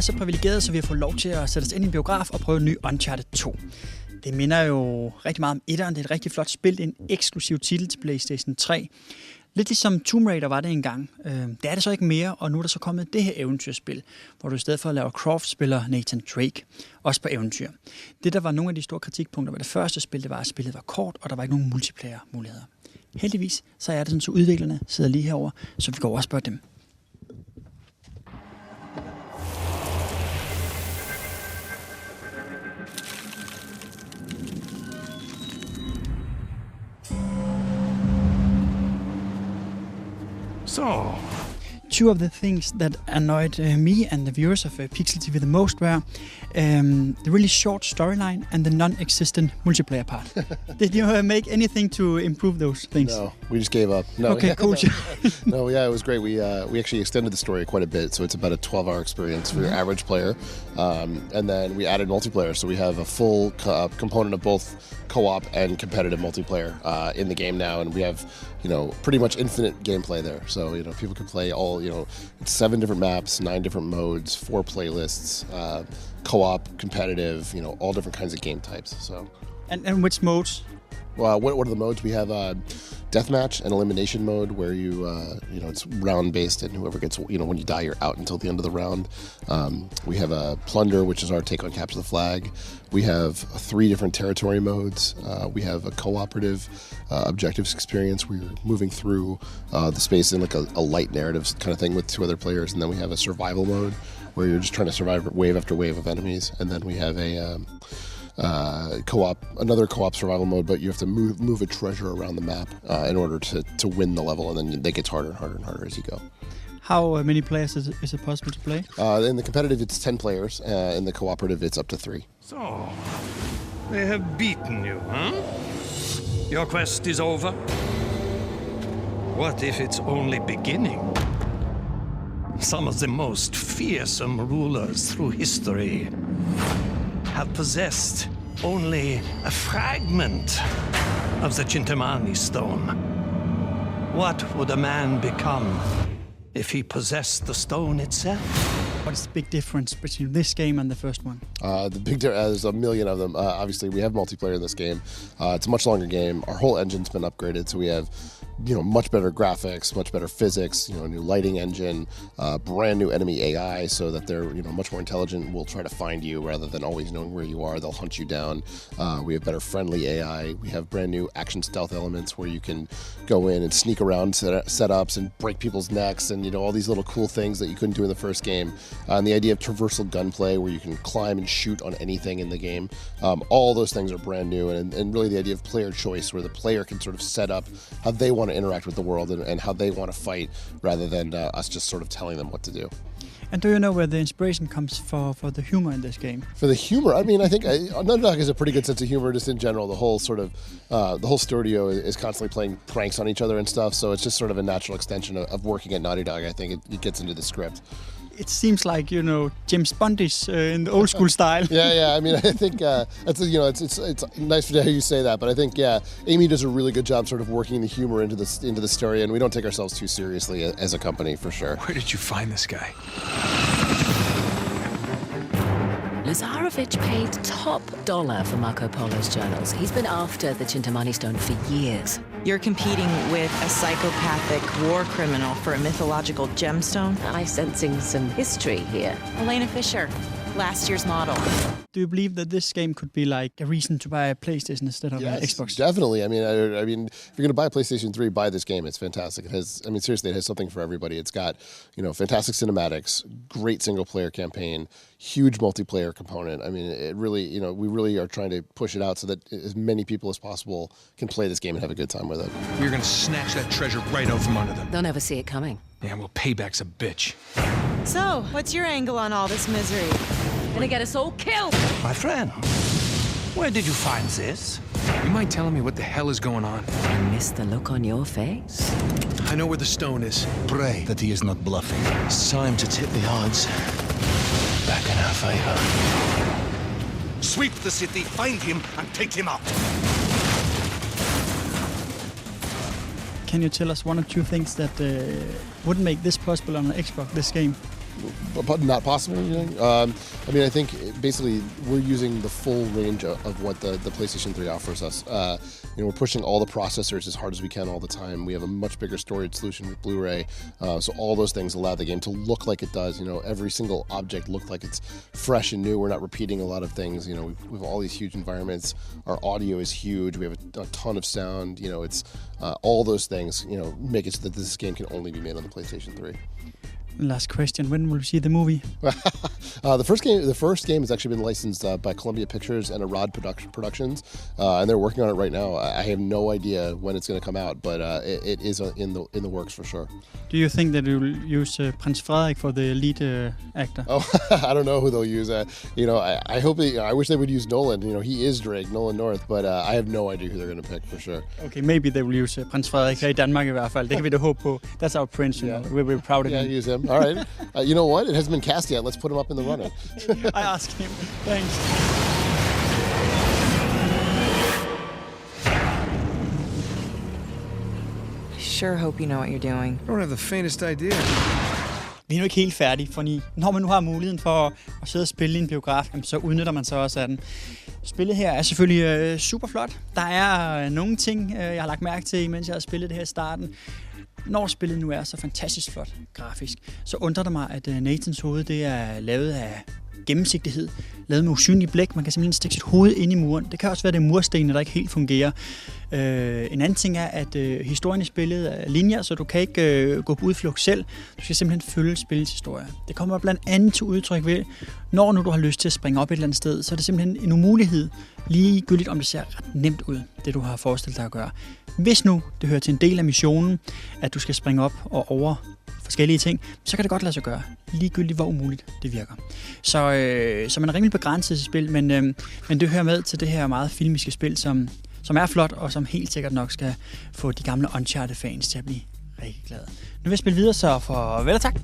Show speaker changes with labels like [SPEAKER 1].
[SPEAKER 1] så privilegerede, så vi har fået lov til at sætte os ind i en biograf og prøve en ny Uncharted 2. Det minder jo rigtig meget om etteren. Det er et rigtig flot spil. Det er en eksklusiv titel til PlayStation 3. Lidt ligesom Tomb Raider var det engang. Det er det så ikke mere, og nu er der så kommet det her eventyrspil, hvor du i stedet for at lave Croft spiller Nathan Drake, også på eventyr. Det, der var nogle af de store kritikpunkter ved det første spil, det var, at spillet var kort, og der var ikke nogen multiplayer-muligheder. Heldigvis så er det sådan, så udviklerne sidder lige herover, så vi går over og spørger dem.
[SPEAKER 2] So,
[SPEAKER 1] Two of the things that annoyed me and the viewers of Pixel.tv the most were the really short storyline and the non-existent multiplayer part. Did you make anything to improve those things?
[SPEAKER 3] No, we just gave up. No,
[SPEAKER 1] Okay, cool.
[SPEAKER 3] No, yeah, it was great. We actually extended the story quite a bit, so it's about a 12-hour experience for your average player. And then we added multiplayer, so we have a full component of both co-op and competitive multiplayer in the game now, and we have, pretty much infinite gameplay there. So, people can play all, it's 7 different maps, 9 different modes, 4 playlists, co-op, competitive, all different kinds of game types. So.
[SPEAKER 1] And which modes?
[SPEAKER 3] Well, what are the modes? We have deathmatch and elimination mode, where it's round based, and whoever gets, when you die, you're out until the end of the round. We have a plunder, which is our take on capture the flag. We have 3 different territory modes. We have a cooperative objectives experience where you're moving through the space in like a light narrative kind of thing with 2 other players, and then we have a survival mode where you're just trying to survive wave after wave of enemies, and then we have a another co-op survival mode, but you have to move a treasure around the map in order to win the level, and then it gets harder and harder and harder as you go.
[SPEAKER 1] How many players is it possible to play?
[SPEAKER 3] In the competitive, it's 10 players. In the cooperative, it's up to 3.
[SPEAKER 2] So, they have beaten you, huh? Your quest is over? What if it's only beginning? Some of the most fearsome rulers through history have possessed only a fragment of the Chintamani stone. What would a man become if he possessed the stone itself?
[SPEAKER 1] What is the big difference between this game and the first one?
[SPEAKER 3] The big there's a million of them. Obviously, we have multiplayer in this game. It's a much longer game. Our whole engine's been upgraded, so we have much better graphics, much better physics, new lighting engine, brand new enemy AI, so that they're much more intelligent. Will try to find you rather than always knowing where you are. They'll hunt you down. We have better friendly AI. We have brand new action stealth elements where you can go in and sneak around setups and break people's necks, and all these little cool things that you couldn't do in the first game. And the idea of traversal gunplay, where you can climb and shoot on anything in the game. All those things are brand new, and really the idea of player choice, where the player can sort of set up how they want to interact with the world and how they want to fight, rather than us just sort of telling them what to do.
[SPEAKER 1] And do you know where the inspiration comes for the humor in this game?
[SPEAKER 3] For the humor, I mean, I think Naughty Dog has a pretty good sense of humor just in general. The whole sort of, the whole studio is constantly playing pranks on each other and stuff, so it's just sort of a natural extension of working at Naughty Dog. I think it gets into the script.
[SPEAKER 1] It seems like, James Bondish in the old school style.
[SPEAKER 3] Yeah. I mean, I think it's nice to hear you say that, but I think Amy does a really good job sort of working the humor into the story, and we don't take ourselves too seriously as a company, for sure.
[SPEAKER 4] Where did you find this guy?
[SPEAKER 5] Lazarevic paid top dollar for Marco Polo's journals. He's been after the Chintamani stone for years.
[SPEAKER 6] You're competing with a psychopathic war criminal for a mythological gemstone?
[SPEAKER 5] I'm sensing some history here.
[SPEAKER 6] Elena Fisher, last year's model.
[SPEAKER 1] Do you believe that this game could be like a reason to buy a PlayStation instead of an
[SPEAKER 3] Yes,
[SPEAKER 1] Xbox?
[SPEAKER 3] definitely. I mean, if you're going to buy a PlayStation 3, buy this game. It's fantastic. It has, seriously, it has something for everybody. It's got, fantastic cinematics, great single-player campaign, huge multiplayer component. I mean, it really, we really are trying to push it out so that as many people as possible can play this game and have a good time with it.
[SPEAKER 4] We're gonna snatch that treasure right out from under them.
[SPEAKER 5] They'll never see it coming.
[SPEAKER 4] Yeah, well, payback's a bitch.
[SPEAKER 6] So, what's your angle on all this misery?
[SPEAKER 5] Gonna get us all killed!
[SPEAKER 2] My friend, where did you find this?
[SPEAKER 4] You mind telling me what the hell is going on?
[SPEAKER 5] I miss the look on your face.
[SPEAKER 4] I know where the stone is.
[SPEAKER 7] Pray that he is not bluffing.
[SPEAKER 8] It's time to tip the odds back in our favor.
[SPEAKER 2] Sweep the city, find him, and take him out.
[SPEAKER 1] Can you tell us 1 or 2 things that wouldn't make this possible on an Xbox, this game?
[SPEAKER 3] Not possible, you think? I mean, I think basically we're using the full range of what the PlayStation 3 offers us. We're pushing all the processors as hard as we can all the time. We have a much bigger storage solution with Blu-ray, so all those things allow the game to look like it does. Every single object looked like it's fresh and new. We're not repeating a lot of things. We have all these huge environments. Our audio is huge. We have a ton of sound. It's all those things. Make it so that this game can only be made on the PlayStation 3.
[SPEAKER 1] Last question: when will you see the movie?
[SPEAKER 3] The first game has actually been licensed by Columbia Pictures and Arad Productions, and they're working on it right now. I have no idea when it's going to come out, but it is in the works for sure.
[SPEAKER 1] Do you think that you will use Prins Frederik for the lead actor?
[SPEAKER 3] Oh, I don't know who they'll use. I hope I wish they would use Nolan. He is Drake, Nolan North, but I have no idea who they're going to pick for sure.
[SPEAKER 1] Okay, maybe they will use Prins Frederik her i Danmark i hvert fald. Det kan vi da håbe på. That's our prince, We're very proud of him.
[SPEAKER 3] Yeah, use him. All right. You know what? It hasn't been cast yet. Let's put him up in the running.
[SPEAKER 1] I asked him. Thanks.
[SPEAKER 6] Sure hope you know what you're doing.
[SPEAKER 4] I don't have the faintest idea.
[SPEAKER 1] Vi er nu ikke helt færdige, for når man nu har muligheden for at sidde og spille i en biograf, så udnytter man så også af den. Spillet her er selvfølgelig super flot. Der er nogle ting, jeg har lagt mærke til, mens jeg har spillet det her i starten. Når spillet nu er så fantastisk flot grafisk, så undrer det mig, at Nathans hoved det er lavet af gennemsigtighed, lavet med usynlig blæk. Man kan simpelthen stikke sit hoved ind i muren. Det kan også være, det murstenene, der ikke helt fungerer. En anden ting er, at historien i spillet er linjer, så du kan ikke gå på udflugt selv. Du skal simpelthen følge spillets historie. Det kommer blandt andet til udtryk ved, når nu du har lyst til at springe op et eller andet sted, så er det simpelthen en umulighed, ligegyldigt om det ser ret nemt ud, det du har forestillet dig at gøre. Hvis nu det hører til en del af missionen, at du skal springe op og over forskellige ting, så kan det godt lade sig gøre, ligegyldigt hvor umuligt det virker. Så man er rimelig begrænset til spil, men det hører med til det her meget filmiske spil, som er flot, og som helt sikkert nok skal få de gamle Uncharted-fans til at blive rigtig glade. Nu vil jeg spille videre, så farvel og tak!